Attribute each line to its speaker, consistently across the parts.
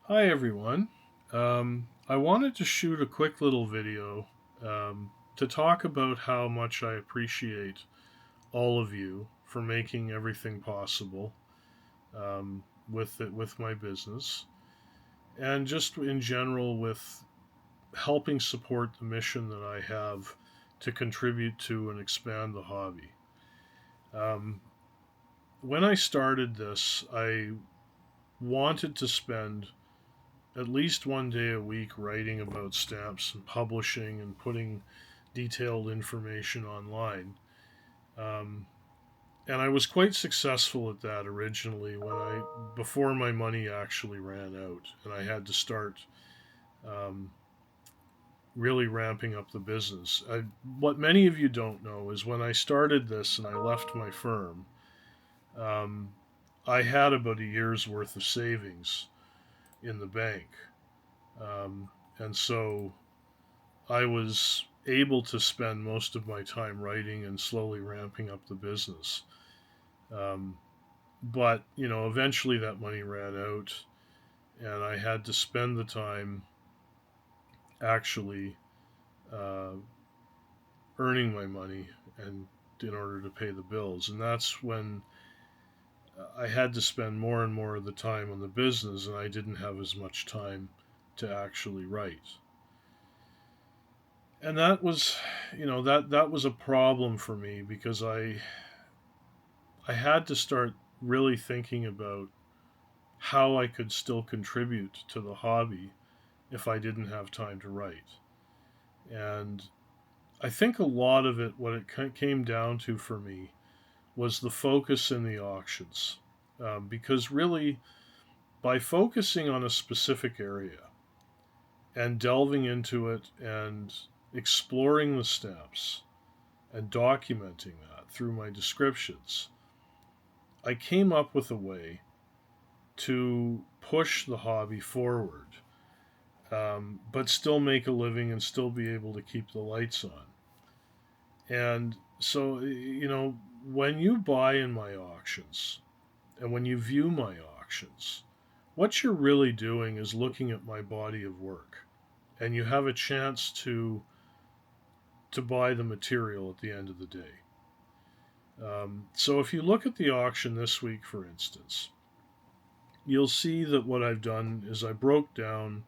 Speaker 1: Hi everyone. I wanted to shoot a quick little video to talk about how much I appreciate all of you for making everything possible with my business, and just in general with helping support the mission that I have to contribute to and expand the hobby. Um, when I started this, I wanted to spend at least one day a week writing about stamps and publishing and putting detailed information online. Um, and I was quite successful at that originally before my money actually ran out and I had to start um, really ramping up the business. What many of you don't know is when I started this and I left my firm, um, I had about a year's worth of savings in the bank. Um, and so I was able to spend most of my time writing and slowly ramping up the business. Um, but, eventually that money ran out, and I had to spend the time actually uh, earning my money and in order to pay the bills. And that's when I had to spend more and more of the time on the business, and I didn't have as much time to actually write. And that was a problem for me because I had to start really thinking about how I could still contribute to the hobby if I didn't have time to write. And I think a lot of it, what it came down to for me, was the focus in the auctions. Because really, by focusing on a specific area and delving into it and exploring the steps and documenting that through my descriptions, I came up with a way to push the hobby forward, but still make a living and still be able to keep the lights on. And so, when you buy in my auctions and when you view my auctions, what you're really doing is looking at my body of work, and you have a chance to buy the material at the end of the day. So if you look at the auction this week, for instance, you'll see that what I've done is I broke down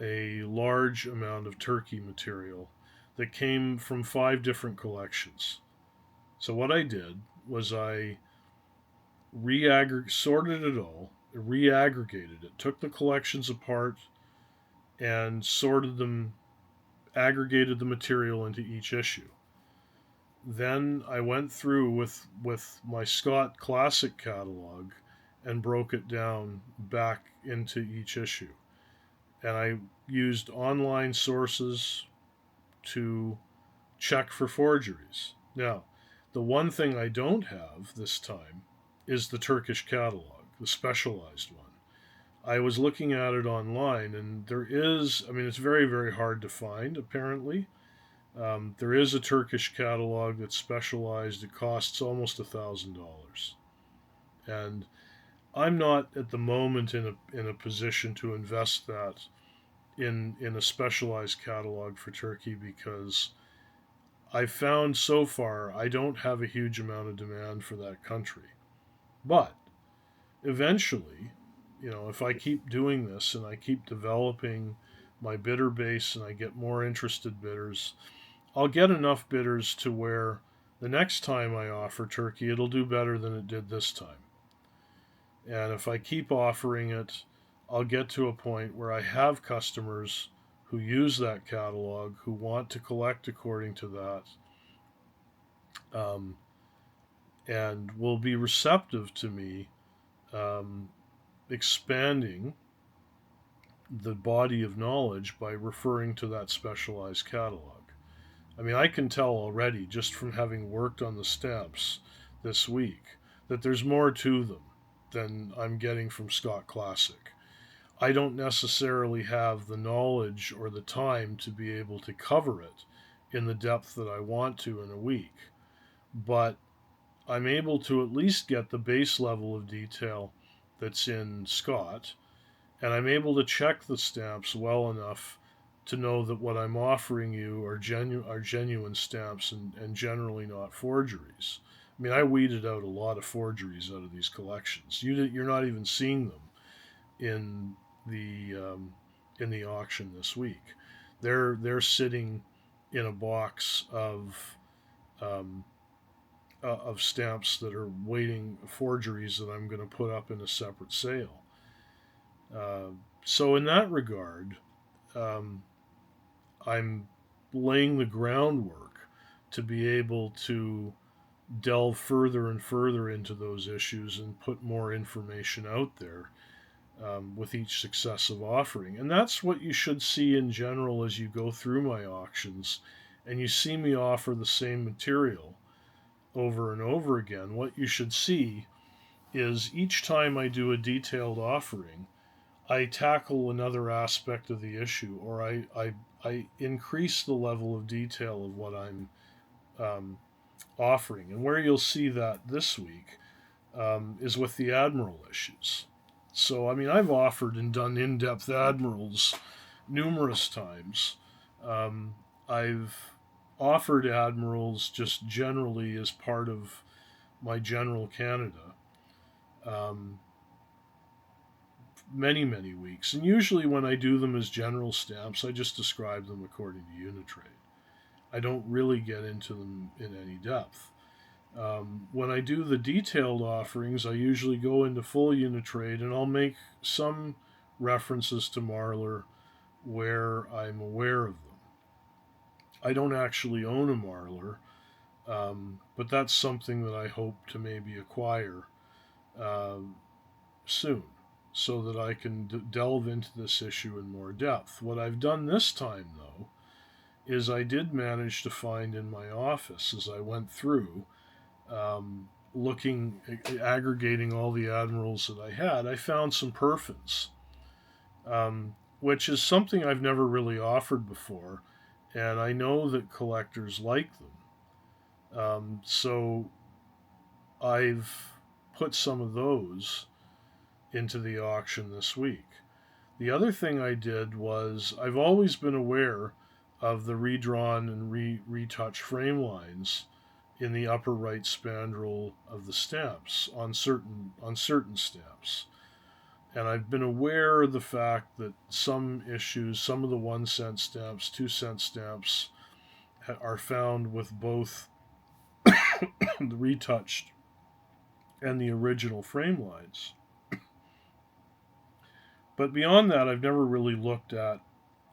Speaker 1: a large amount of turkey material that came from 5 different collections. So what I did was I sorted it all, reaggregated it, took the collections apart and sorted them, aggregated the material into each issue. Then I went through with my Scott Classic catalog and broke it down back into each issue. And I used online sources to check for forgeries. Now, the one thing I don't have this time is the Turkish catalog, the specialized one. I was looking at it online, and it's very, very hard to find, apparently. There is a Turkish catalog that's specialized. It costs almost $1,000. And I'm not at the moment in a position to invest that in a specialized catalog for Turkey because I've found so far I don't have a huge amount of demand for that country. But eventually, if I keep doing this and I keep developing my bidder base and I get more interested bidders, I'll get enough bidders to where the next time I offer Turkey, it'll do better than it did this time. And if I keep offering it, I'll get to a point where I have customers who use that catalog, who want to collect according to that, and will be receptive to me um, expanding the body of knowledge by referring to that specialized catalog. I mean, I can tell already just from having worked on the stamps this week that there's more to them than I'm getting from Scott Classic. I don't necessarily have the knowledge or the time to be able to cover it in the depth that I want to in a week, but I'm able to at least get the base level of detail that's in Scott, and I'm able to check the stamps well enough to know that what I'm offering you are genuine stamps and generally not forgeries. I mean, I weeded out a lot of forgeries out of these collections. You're not even seeing them in the auction this week. They're sitting in a box um, of stamps that are waiting forgeries that I'm going to put up in a separate sale. Uh, so in that regard, um, I'm laying the groundwork to be able to delve further and further into those issues and put more information out there with each successive offering. And that's what you should see in general as you go through my auctions and you see me offer the same material over and over again. What you should see is each time I do a detailed offering, I tackle another aspect of the issue, or I increase the level of detail of what I'm um, offering. And where you'll see that this week is with the Admiral issues. So, I mean, I've offered and done in depth Admirals numerous times. Um, I've offered Admirals just generally as part of my General Canada um, many, many weeks. And usually when I do them as general stamps, I just describe them according to Unitrade. I don't really get into them in any depth. When I do the detailed offerings, I usually go into full Unitrade and I'll make some references to Marler where I'm aware of them. I don't actually own a Marler, but that's something that I hope to maybe acquire uh, soon so that I can delve into this issue in more depth. What I've done this time, though, is I did manage to find in my office as I went through looking, aggregating all the admirals that I had, I found some perfins, which is something I've never really offered before, and I know that collectors like them. So I've put some of those into the auction this week. The other thing I did was I've always been aware of the redrawn and retouch frame lines in the upper right spandrel of the stamps on certain stamps. And I've been aware of the fact that some issues, some of the 1 cent stamps, 2 cent stamps, are found with both the retouched and the original frame lines. But beyond that, I've never really looked at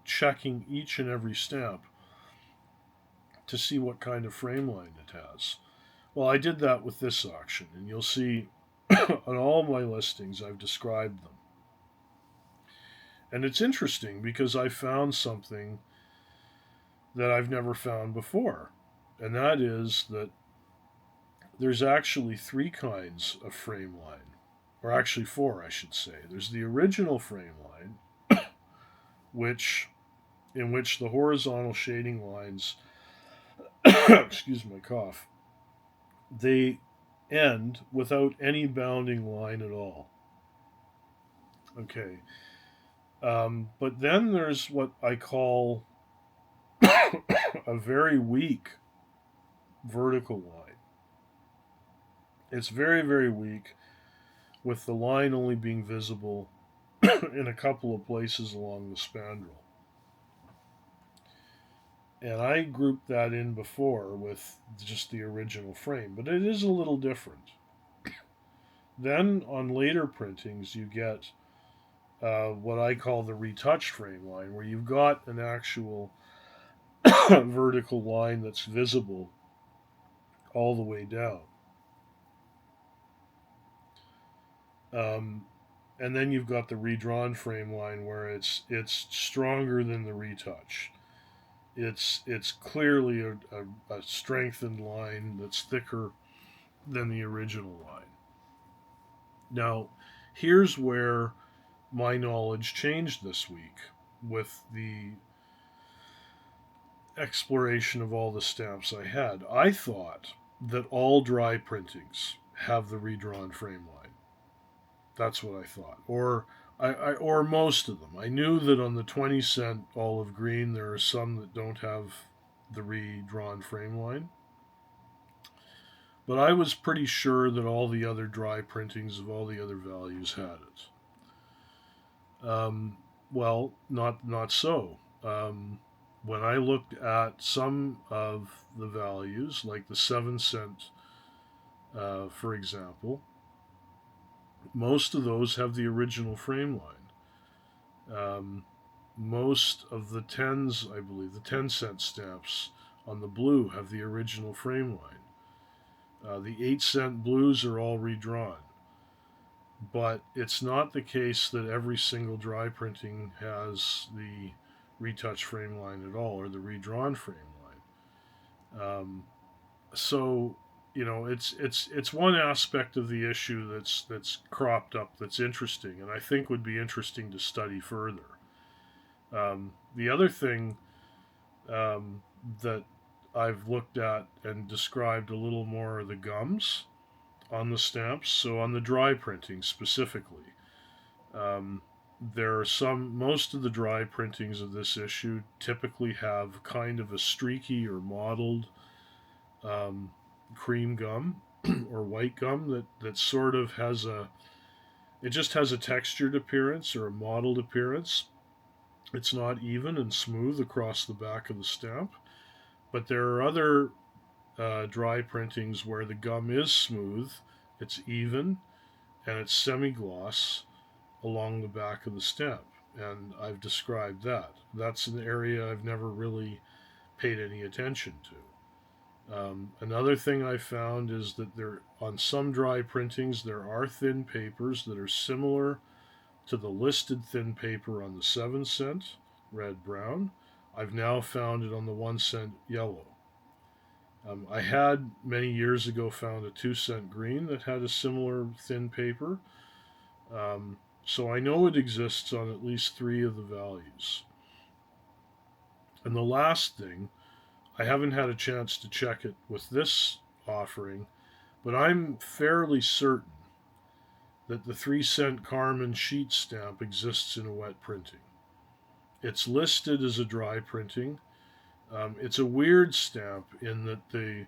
Speaker 1: checking each and every stamp to see what kind of frame line it has. Well, I did that with this auction, and you'll see on all my listings I've described them. And it's interesting because I found something that I've never found before, and that is that there's actually three kinds of frame line, or actually four, I should say. There's the original frame line, which in which the horizontal shading lines, excuse my cough, they end without any bounding line at all. Okay. But then there's what I call a very weak vertical line. It's very, very weak, with the line only being visible in a couple of places along the spandrel. And I grouped that in before with just the original frame, but it is a little different. Then on later printings, you get what I call the retouched frame line, where you've got an actual vertical line that's visible all the way down. Um, and then you've got the redrawn frame line where it's stronger than the retouch. It's clearly a strengthened line that's thicker than the original line. Now, here's where my knowledge changed this week with the exploration of all the stamps I had. I thought that all dry printings have the redrawn frame line. That's what I thought. Or or most of them. I knew that on the 20-cent olive green, there are some that don't have the redrawn frame line. But I was pretty sure that all the other dry printings of all the other values had it. Well, not so. When I looked at some of the values, like the 7-cent, for example, most of those have the original frame line. Most of the tens, I believe, the 10-cent stamps on the blue have the original frame line. The 8-cent blues are all redrawn. But it's not the case that every single dry printing has the retouch frame line at all, or the redrawn frame line. So it's one aspect of the issue that's cropped up that's interesting, and I think would be interesting to study further. The other thing that I've looked at and described a little more are the gums on the stamps. So on the dry printing specifically, there are most of the dry printings of this issue typically have kind of a streaky or mottled cream gum or white gum that sort of it just has a textured appearance or a mottled appearance. It's not even and smooth across the back of the stamp. But there are other dry printings where the gum is smooth, it's even, and it's semi-gloss along the back of the stamp. And I've described that. That's an area I've never really paid any attention to. Another thing I found is that on some dry printings, there are thin papers that are similar to the listed thin paper on the 7-cent red brown. I've now found it on the 1-cent yellow. I had many years ago found a 2-cent green that had a similar thin paper. So I know it exists on at least 3 of the values. And the last thing, I haven't had a chance to check it with this offering, but I'm fairly certain that the 3-cent Carmen sheet stamp exists in a wet printing. It's listed as a dry printing. It's a weird stamp in that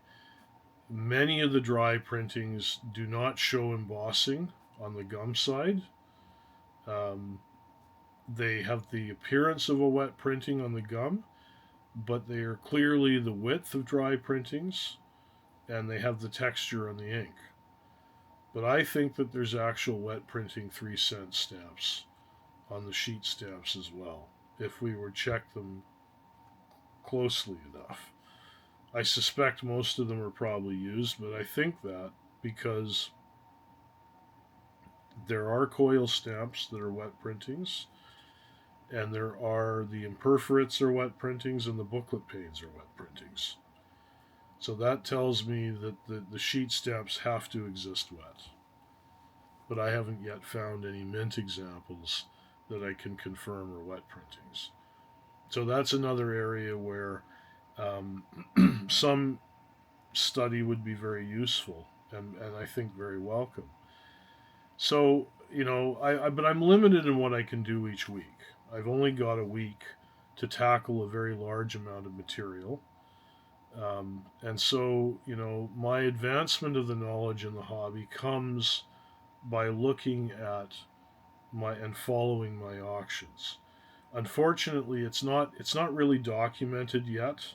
Speaker 1: many of the dry printings do not show embossing on the gum side. They have the appearance of a wet printing on the gum, but they are clearly the width of dry printings, and they have the texture on the ink. But I think that there's actual wet printing 3-cent stamps on the sheet stamps as well, if we were to check them closely enough. I suspect most of them are probably used, but I think that because there are coil stamps that are wet printings, and there are the imperforates are wet printings, and the booklet panes are wet printings. So that tells me that the sheet stamps have to exist wet. But I haven't yet found any mint examples that I can confirm are wet printings. So that's another area where some study would be very useful and I think very welcome. So, but I'm limited in what I can do each week. I've only got a week to tackle a very large amount of material. And so, my advancement of the knowledge in the hobby comes by looking at and following my auctions. Unfortunately, it's not really documented yet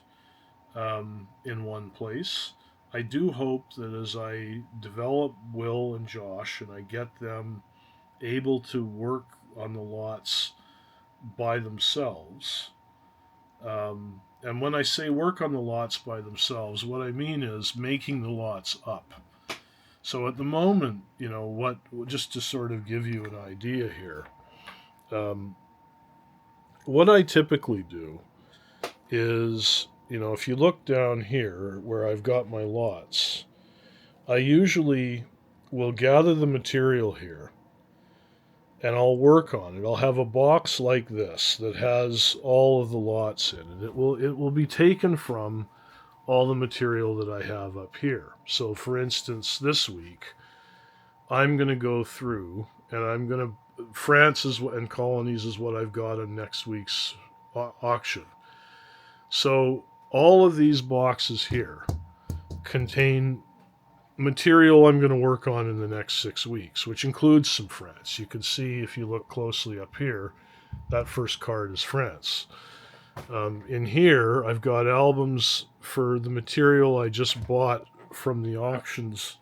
Speaker 1: in one place. I do hope that as I develop Will and Josh and I get them able to work on the lots by themselves, and when I say work on the lots by themselves, what I mean is making the lots up. So at the moment, just to sort of give you an idea here, what I typically do is, if you look down here where I've got my lots, I usually will gather the material here and I'll work on it. I'll have a box like this that has all of the lots in it. It will be taken from all the material that I have up here. So for instance, this week, I'm going to go through and I'm going France and colonies is what I've got on next week's auction. So all of these boxes here contain material I'm going to work on in the next 6 weeks, which includes some France. You can see if you look closely up here, that first card is France. In here, I've got albums for the material I just bought from the auctions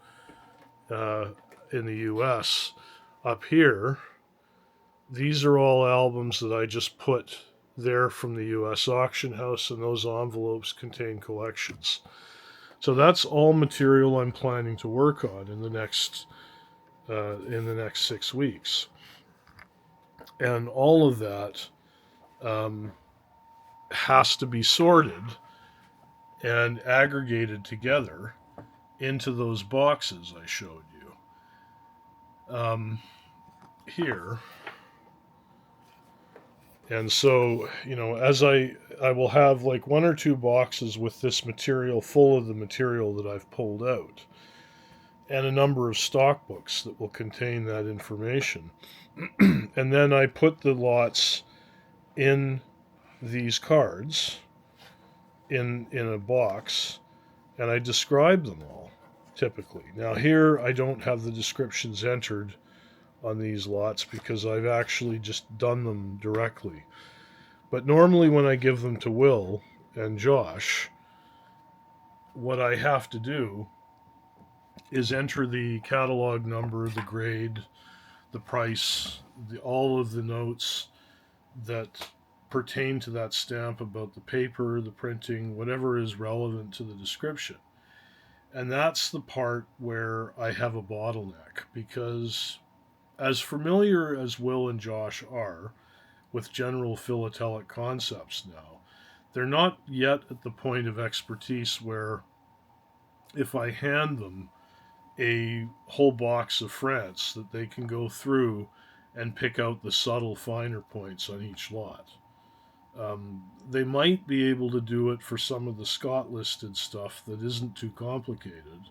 Speaker 1: in the US. Up here, these are all albums that I just put there from the US auction house, and those envelopes contain collections. So that's all material I'm planning to work on in the next 6 weeks, and all of that um, has to be sorted and aggregated together into those boxes I showed you here. And so, as I will have like one or two boxes with this material full of the material that I've pulled out, and a number of stock books that will contain that information. And then I put the lots in these cards in a box, and I describe them all typically. Now here I don't have the descriptions entered on these lots because I've actually just done them directly. But normally when I give them to Will and Josh, what I have to do is enter the catalog number, the grade, the price, all of the notes that pertain to that stamp about the paper, the printing, whatever is relevant to the description. And that's the part where I have a bottleneck, because as familiar as Will and Josh are with general philatelic concepts now, they're not yet at the point of expertise where if I hand them a whole box of France, that they can go through and pick out the subtle finer points on each lot. They might be able to do it for some of the Scott listed stuff that isn't too complicated,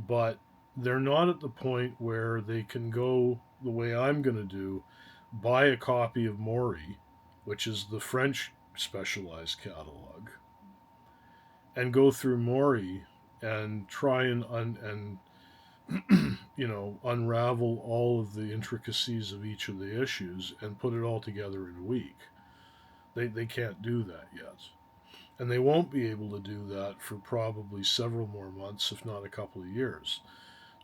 Speaker 1: but they're not at the point where they can go the way I'm going to do, buy a copy of Maury, which is the French specialized catalog, and go through Maury and try and unravel all of the intricacies of each of the issues and put it all together in a week. They can't do that yet. And they won't be able to do that for probably several more months, if not a couple of years.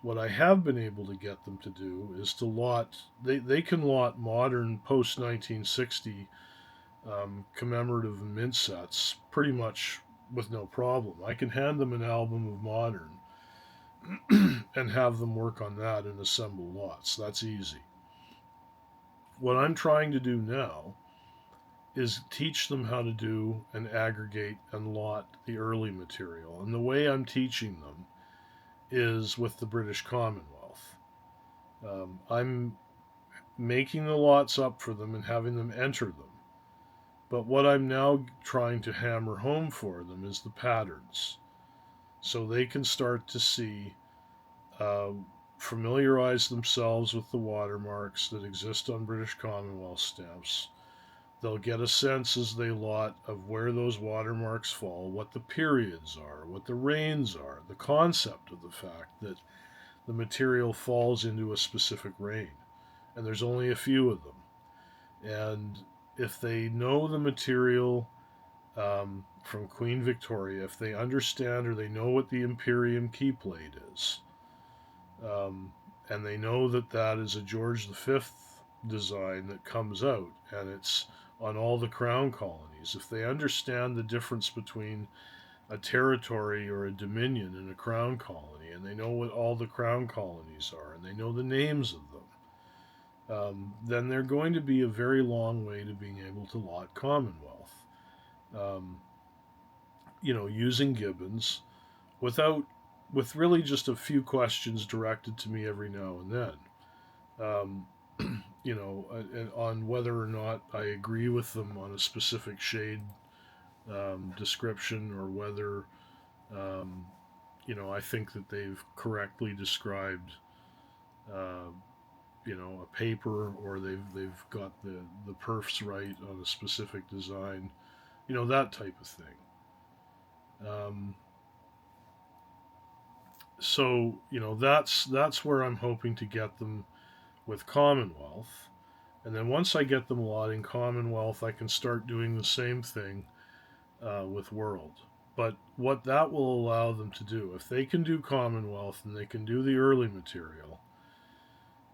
Speaker 1: What I have been able to get them to do is to they can lot modern post 1960 commemorative mint sets pretty much with no problem. I can hand them an album of modern and have them work on that and assemble lots. That's easy. What I'm trying to do now is teach them how to do and aggregate and lot the early material. And the way I'm teaching them is with the British Commonwealth. I'm making the lots up for them and having them enter them. But what I'm now trying to hammer home for them is the patterns, so they can start to see, uh, familiarize themselves with the watermarks that exist on British Commonwealth stamps. They'll get a sense as they lot of where those watermarks fall, what the periods are, what the reigns are, the concept of the fact that the material falls into a specific reign, and there's only a few of them. And if they know the material from Queen Victoria, if they understand or they know what the Imperium key plate is, and they know that that is a George V design that comes out, and it's on all the crown colonies. If they understand the difference between a territory or a dominion and a crown colony, and they know what all the crown colonies are, and they know the names of them, then they're going to be a very long way to being able to lot Commonwealth. Um, Using Gibbons with really just a few questions directed to me every now and then. Um, on whether or not I agree with them on a specific shade description, or whether I think that they've correctly described, uh, a paper, or they've got the perfs right on a specific design, that type of thing. Um, so that's where I'm hoping to get them with Commonwealth, and then once I get them a lot in Commonwealth, I can start doing the same thing with World. But what that will allow them to do, if they can do Commonwealth and they can do the early material,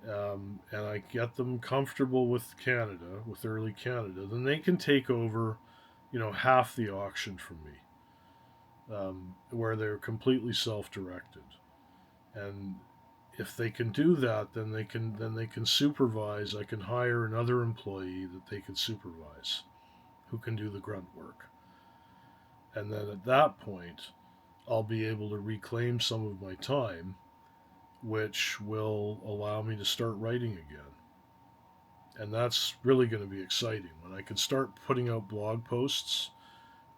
Speaker 1: and I get them comfortable with Canada, with early Canada, then they can take over, half the auction from me, where they're completely self-directed. And if they can do that, then they can supervise. I can hire another employee that they can supervise, who can do the grunt work. And then at that point, I'll be able to reclaim some of my time, which will allow me to start writing again. And that's really going to be exciting when I can start putting out blog posts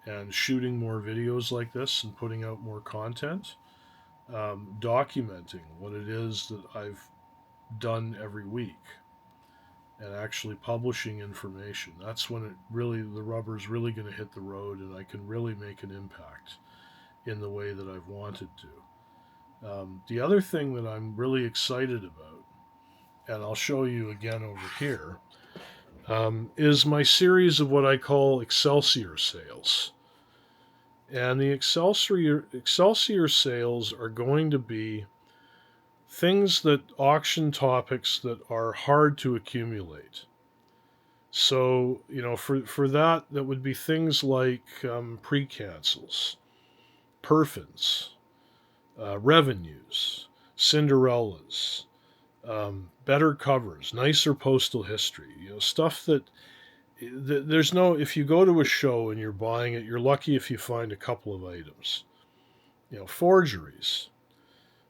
Speaker 1: and shooting more videos like this and putting out more content, documenting what it is that I've done every week and actually publishing information. That's when the rubber's really going to hit the road, and I can really make an impact in the way that I've wanted to. The other thing that I'm really excited about, and I'll show you again over here, is my series of what I call Excelsior sales. And the Excelsior sales are going to be things that auction topics that are hard to accumulate. So, for that would be things like pre-cancels, perfins, revenues, Cinderellas, better covers, nicer postal history, stuff that there's no, if you go to a show and you're buying it, you're lucky if you find a couple of items. Forgeries.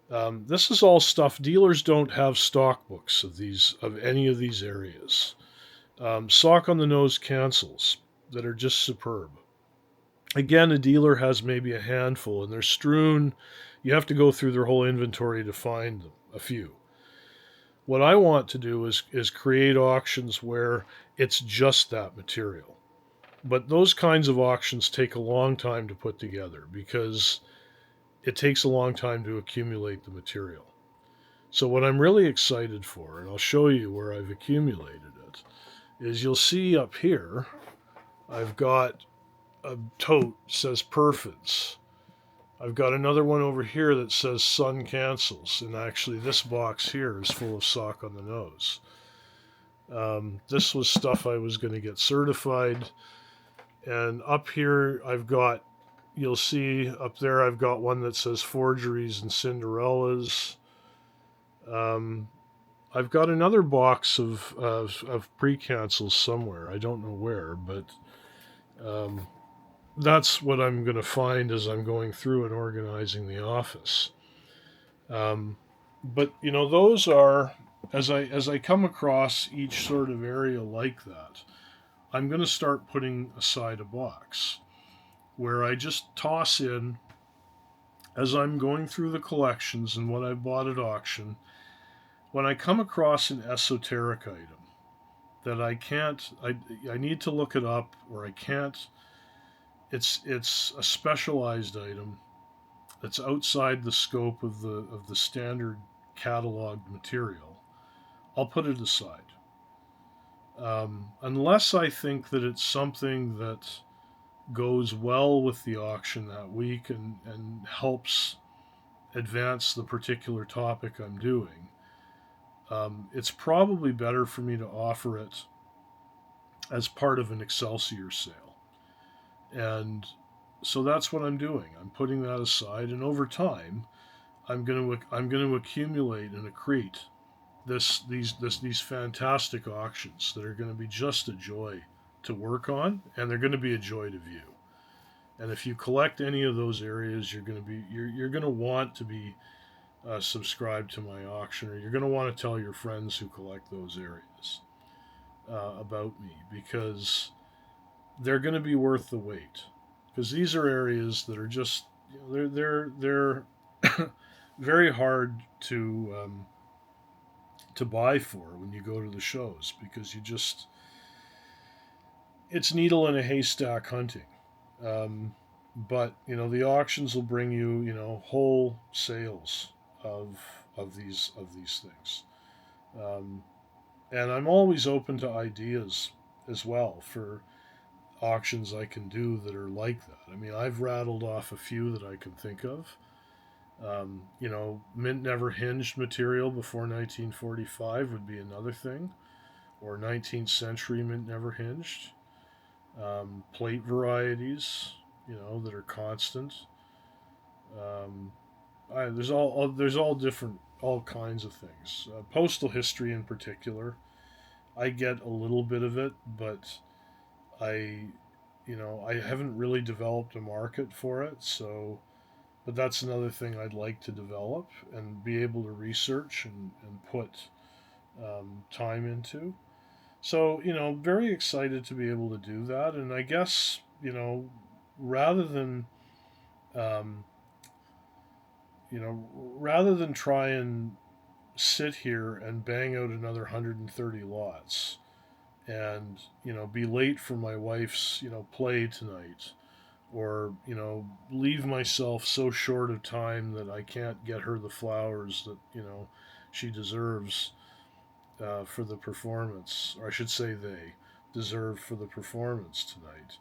Speaker 1: This is all stuff dealers don't have stock books of any of these areas. Sock on the nose cancels that are just superb. Again, a dealer has maybe a handful, and they're strewn. You have to go through their whole inventory to find them, a few. What I want to do is create auctions where it's just that material. But those kinds of auctions take a long time to put together because it takes a long time to accumulate the material. So what I'm really excited for, and I'll show you where I've accumulated it, is you'll see up here, I've got a tote that says Perfids. I've got another one over here that says Sun Cancels, and actually this box here is full of sock on the nose. This was stuff I was going to get certified, and up here you'll see up there I've got one that says Forgeries and Cinderellas. I've got another box of pre-cancels somewhere. I don't know where, but that's what I'm going to find as I'm going through and organizing the office. But those are, as I come across each sort of area like that, I'm going to start putting aside a box where I just toss in, as I'm going through the collections and what I bought at auction, when I come across an esoteric item that I need to look it up, or I can't, it's a specialized item that's outside the scope of the standard cataloged material, I'll put it aside. Unless I think that it's something that goes well with the auction that week and helps advance the particular topic I'm doing, it's probably better for me to offer it as part of an Excelsior sale. And so that's what I'm doing. I'm putting that aside, and over time, I'm going to accumulate and accrete these fantastic auctions that are going to be just a joy to work on, and they're going to be a joy to view. And if you collect any of those areas, you're going to want to be subscribed to my auction, or you're going to want to tell your friends who collect those areas about me, because they're going to be worth the wait. Because these are areas that are just they're very hard to buy for when you go to the shows, because it's needle in a haystack hunting. Um, but the auctions will bring you whole sales of of these things. Um, and I'm always open to ideas as well for auctions I can do that are like that. I mean, I've rattled off a few that I can think of. Mint never hinged material before 1945 would be another thing, or 19th century mint never hinged. Plate varieties, that are constant. Um, there's all different, all kinds of things. Postal history in particular, I get a little bit of it, but I, I haven't really developed a market for it. So, but that's another thing I'd like to develop and be able to research and put time into. So, very excited to be able to do that. And I guess, rather than, um, rather than try and sit here and bang out another 130 lots and, be late for my wife's, play tonight, or, leave myself so short of time that I can't get her the flowers that, she deserves for the performance, or I should say they deserve for the performance tonight.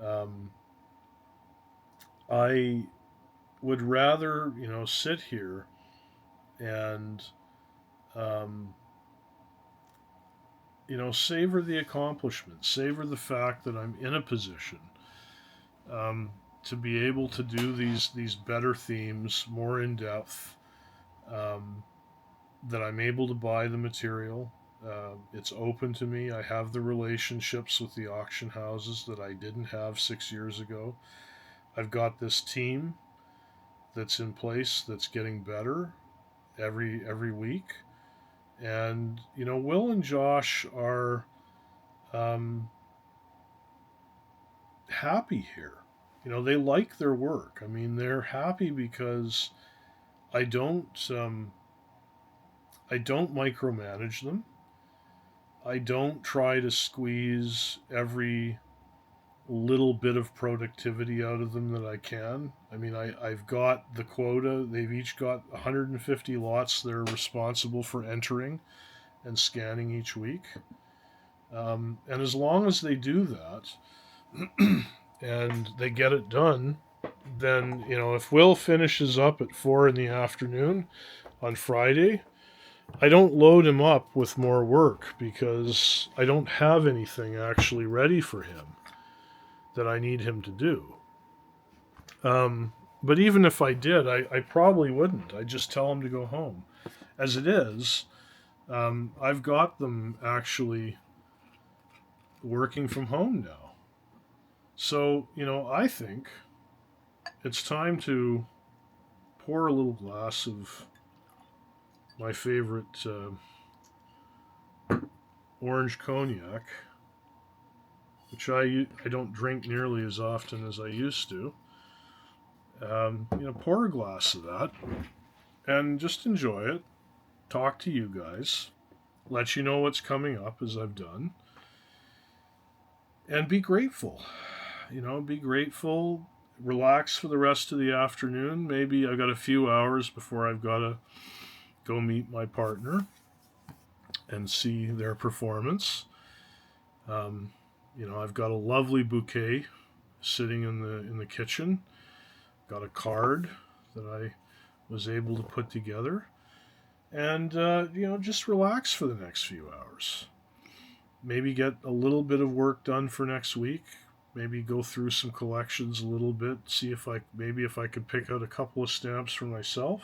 Speaker 1: Um, I would rather, sit here and, um, savor the accomplishment, savor the fact that I'm in a position um, to be able to do these better themes more in depth. Um, that I'm able to buy the material. It's open to me. I have the relationships with the auction houses that I didn't have 6 years ago. I've got this team that's in place that's getting better every week, and Will and Josh are um, happy here. They like their work. I mean, they're happy because I don't um, I don't micromanage them. I don't try to squeeze every little bit of productivity out of them that I can. I mean, I've got the quota. They've each got 150 lots they're responsible for entering and scanning each week. And as long as they do that and they get it done, then, if Will finishes up at 4 in the afternoon on Friday, I don't load him up with more work because I don't have anything actually ready for him that I need him to do. But even if I did, I probably wouldn't. I'd just tell him to go home. As it is, I've got them actually working from home now. So, I think it's time to pour a little glass of my favorite orange cognac, which I don't drink nearly as often as I used to. Pour a glass of that and just enjoy it. Talk to you guys, let you know what's coming up as I've done, and be grateful. Be grateful. Relax for the rest of the afternoon. Maybe I've got a few hours before I've got to go meet my partner and see their performance. I've got a lovely bouquet sitting in the kitchen. Got a card that I was able to put together, and just relax for the next few hours. Maybe get a little bit of work done for next week. Maybe go through some collections a little bit. See if I could pick out a couple of stamps for myself.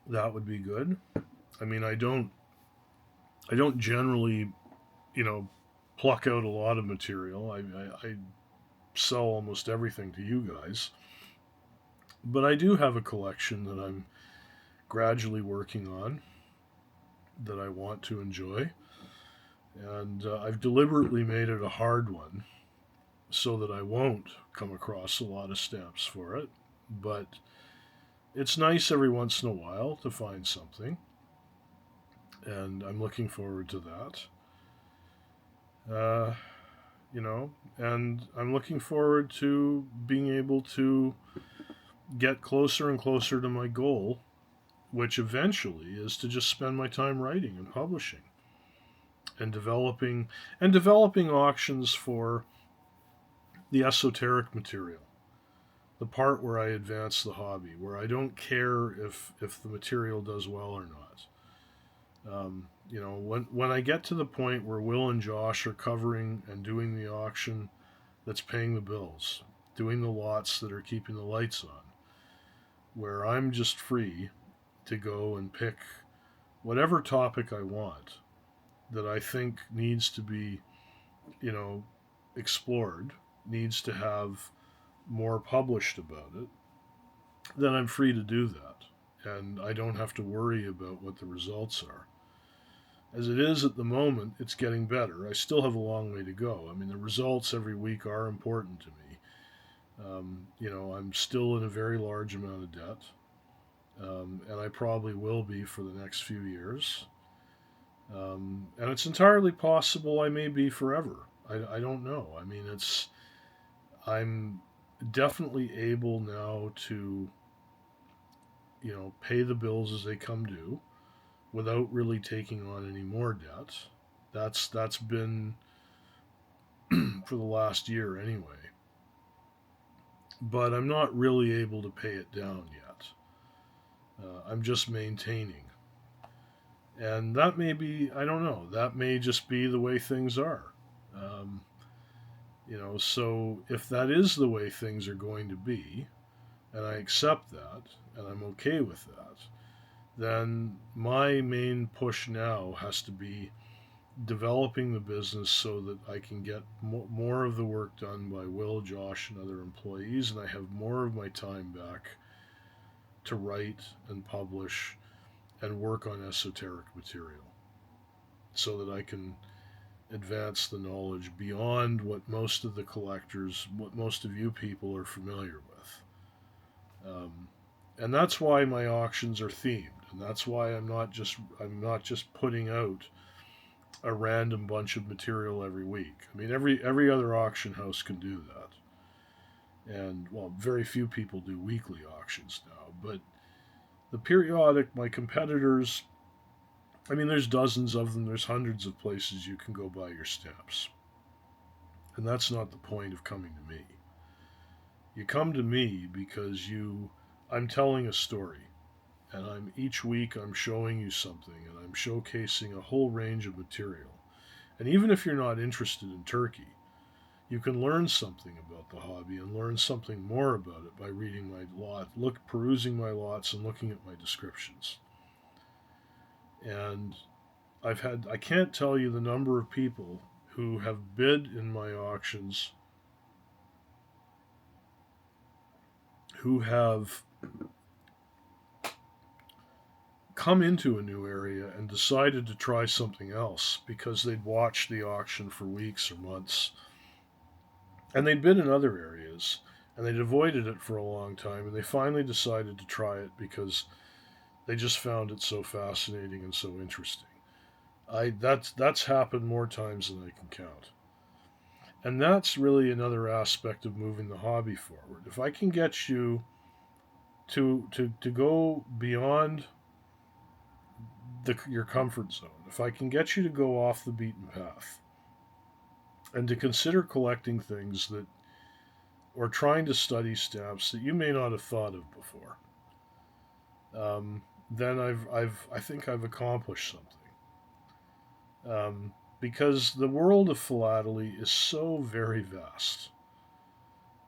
Speaker 1: That would be good. I mean, I don't generally, you know, pluck out a lot of material. I sell almost everything to you guys. But I do have a collection that I'm gradually working on that I want to enjoy. And I've deliberately made it a hard one so that I won't come across a lot of stamps for it. But it's nice every once in a while to find something, and I'm looking forward to that. You know, and I'm looking forward to being able to get closer and closer to my goal, which eventually is to just spend my time writing and publishing and developing auctions for the esoteric material, the part where I advance the hobby, where I don't care if the material does well or not. When I get to the point where Will and Josh are covering and doing the auction that's paying the bills, doing the lots that are keeping the lights on, where I'm just free to go and pick whatever topic I want that I think needs to be, you know, explored, needs to have more published about it, then I'm free to do that. And I don't have to worry about what the results are. As it is at the moment, it's getting better. I still have a long way to go. I mean, the results every week are important to me. I'm still in a very large amount of debt, and I probably will be for the next few years. And it's entirely possible I may be forever. I don't know. I mean, I'm definitely able now to, pay the bills as they come due without really taking on any more debt. That's been for the last year anyway. But I'm not really able to pay it down yet. I'm just maintaining. And that may be, I don't know, that may just be the way things are. Um, so if that is the way things are going to be, and I accept that, and I'm okay with that, then my main push now has to be developing the business so that I can get more of the work done by Will, Josh, and other employees, and I have more of my time back to write and publish and work on esoteric material so that I can advance the knowledge beyond what most of the collectors, what most of you people are familiar with. And that's why my auctions are themed, and that's why I'm not just putting out a random bunch of material every week. I mean, every other auction house can do that, and well, very few people do weekly auctions now. But the periodic, my competitors, I mean, there's dozens of them. There's hundreds of places you can go buy your stamps, and that's not the point of coming to me. You come to me because I'm telling a story, and each week I'm showing you something, and I'm showcasing a whole range of material. And even if you're not interested in turkey, you can learn something about the hobby and learn something more about it by reading my perusing my lots and looking at my descriptions. And I can't tell you the number of people who have bid in my auctions who have come into a new area and decided to try something else because they'd watched the auction for weeks or months, and they'd been in other areas and they'd avoided it for a long time, and they finally decided to try it because they just found it so fascinating and so interesting. That's happened more times than I can count. And that's really another aspect of moving the hobby forward. If I can get you to go beyond your comfort zone, if I can get you to go off the beaten path and to consider collecting things that or trying to study stamps that you may not have thought of before, then I think I've accomplished something. Because the world of philately is so very vast.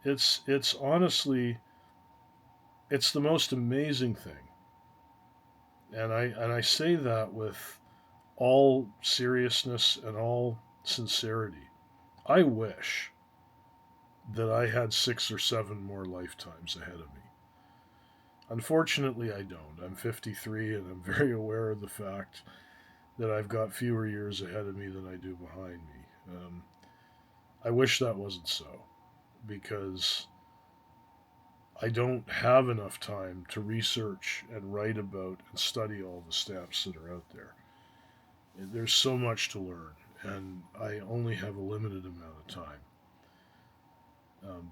Speaker 1: It's honestly it's the most amazing thing, and I say that with all seriousness and all sincerity. I wish that I had 6 or 7 more lifetimes ahead of me. Unfortunately, I don't. I'm 53, and I'm very aware of the fact that I've got fewer years ahead of me than I do behind me. I wish that wasn't so, because I don't have enough time to research and write about and study all the stamps that are out there. There's so much to learn, and I only have a limited amount of time.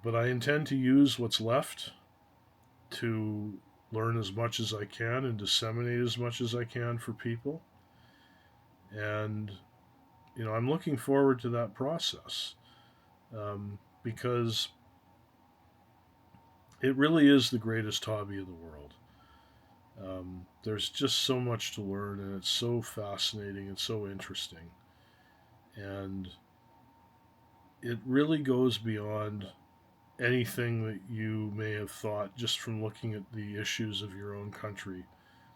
Speaker 1: But I intend to use what's left to learn as much as I can and disseminate as much as I can for people. And, I'm looking forward to that process, because it really is the greatest hobby in the world. There's just so much to learn, and it's so fascinating and so interesting. And it really goes beyond anything that you may have thought just from looking at the issues of your own country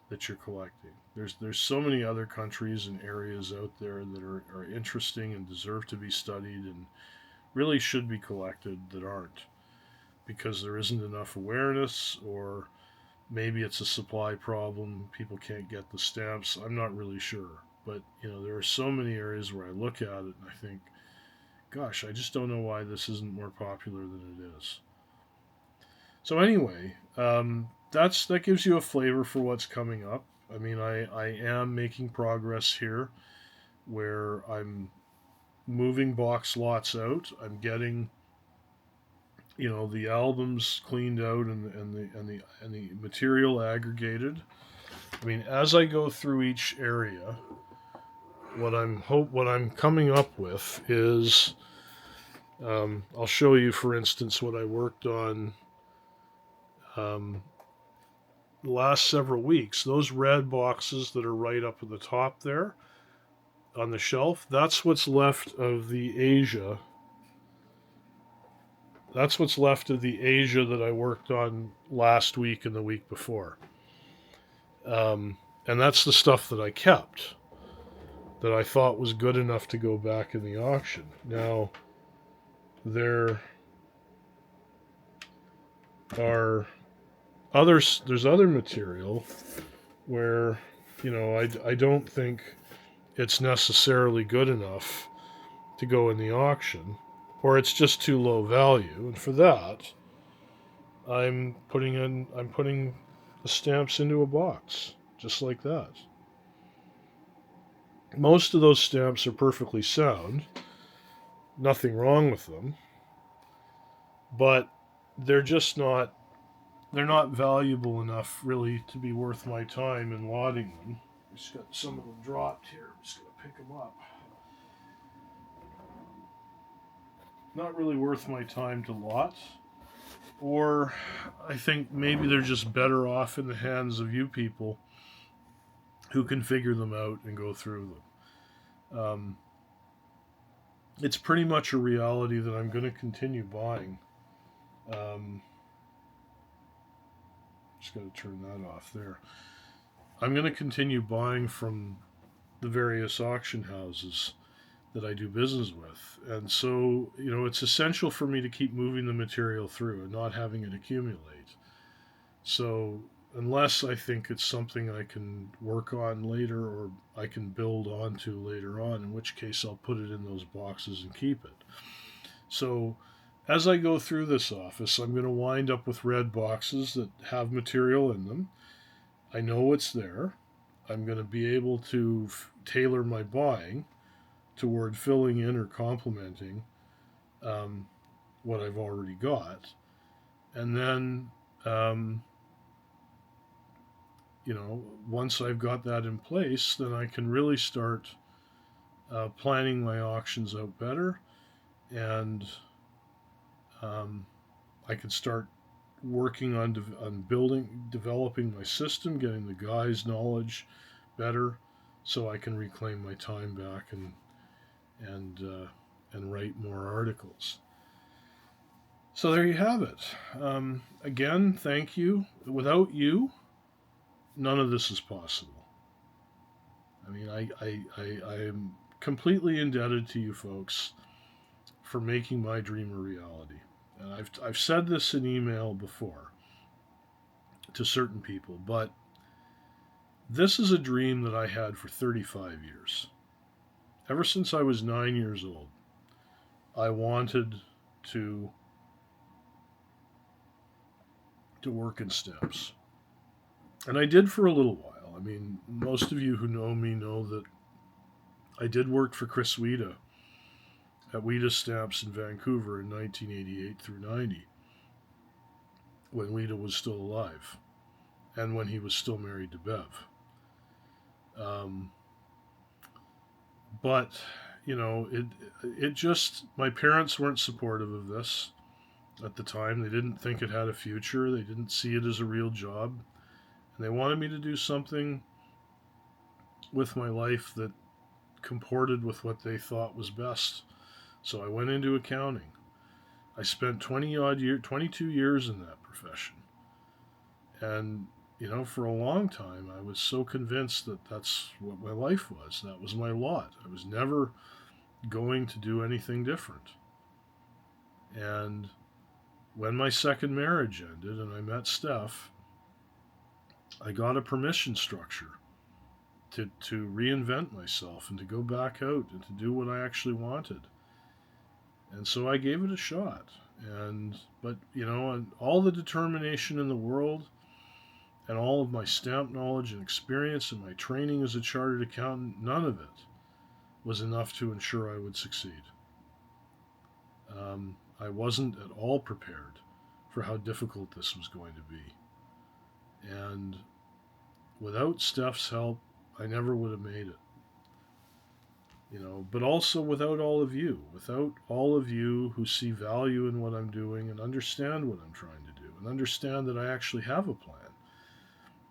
Speaker 1: that you're collecting. There's so many other countries and areas out there that are interesting and deserve to be studied and really should be collected that aren't, because there isn't enough awareness, or maybe it's a supply problem. People can't get the stamps. I'm not really sure. But, there are so many areas where I look at it and I think, gosh, I just don't know why this isn't more popular than it is. So anyway, that gives you a flavor for what's coming up. I mean, I am making progress here, where I'm moving box lots out. I'm getting, the albums cleaned out, and the material aggregated. I mean, as I go through each area, what I'm coming up with is, I'll show you, for instance, what I worked on, um, the last several weeks. Those red boxes that are right up at the top there on the shelf, that's what's left of the Asia. That's what's left of the Asia that I worked on last week and the week before. And that's the stuff that I kept, that I thought was good enough to go back in the auction. Now, there are there's other material where, I don't think it's necessarily good enough to go in the auction, or it's just too low value. And for that, I'm putting the stamps into a box, just like that. Most of those stamps are perfectly sound, nothing wrong with them, but they're just not they're not valuable enough really to be worth my time in lauding them. I just got some of them dropped here. I'm just gonna pick them up. Not really worth my time to lot. Or I think maybe they're just better off in the hands of you people who can figure them out and go through them. It's pretty much a reality that I'm going to continue buying. Just got to turn that off there. I'm going to continue buying from the various auction houses that I do business with. And so, it's essential for me to keep moving the material through and not having it accumulate. So, unless I think it's something I can work on later, or I can build onto later on, in which case I'll put it in those boxes and keep it. So, as I go through this office, I'm going to wind up with red boxes that have material in them. I know it's there. I'm going to be able to tailor my buying toward filling in or complementing, what I've already got. And then, once I've got that in place, then I can really start planning my auctions out better, and I can start working on developing my system, getting the guys' knowledge better, so I can reclaim my time back and and write more articles. So there you have it. Again, thank you. Without you, none of this is possible. I mean, I am completely indebted to you folks for making my dream a reality. And I've said this in email before to certain people, but this is a dream that I had for 35 years. Ever since I was 9 years old, I wanted to to work in stamps. And I did for a little while. I mean, most of you who know me know that I did work for Chris Weta at Weta Stamps in Vancouver in 1988 through 90, when Weta was still alive and when he was still married to Bev. Um, but it just, my parents weren't supportive of this at the time. They didn't think it had a future. They didn't see it as a real job, and they wanted me to do something with my life that comported with what they thought was best. So I went into accounting. I spent 22 years in that profession. And, for a long time, I was so convinced that that's what my life was. That was my lot. I was never going to do anything different. And when my second marriage ended and I met Steph, I got a permission structure to reinvent myself and to go back out and to do what I actually wanted. And so I gave it a shot. But and all the determination in the world and all of my stamp knowledge and experience and my training as a chartered accountant, none of it was enough to ensure I would succeed. I wasn't at all prepared for how difficult this was going to be. And without Steph's help, I never would have made it. But also without all of you who see value in what I'm doing and understand what I'm trying to do and understand that I actually have a plan,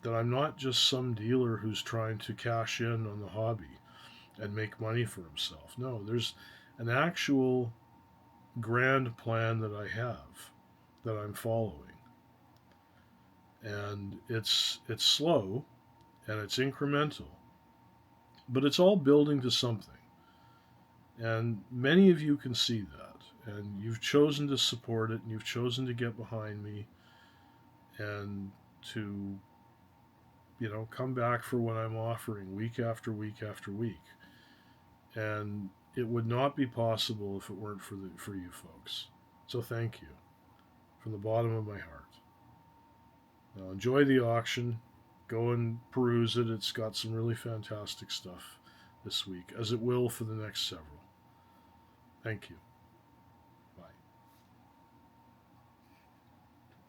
Speaker 1: that I'm not just some dealer who's trying to cash in on the hobby and make money for himself. No, there's an actual grand plan that I have that I'm following. And it's slow and it's incremental, but it's all building to something. And many of you can see that. And you've chosen to support it, and you've chosen to get behind me and to, come back for what I'm offering week after week after week. And it would not be possible if it weren't for you folks. So thank you from the bottom of my heart. Now enjoy the auction. Go and peruse it. It's got some really fantastic stuff this week, as it will for the next several. Thank you.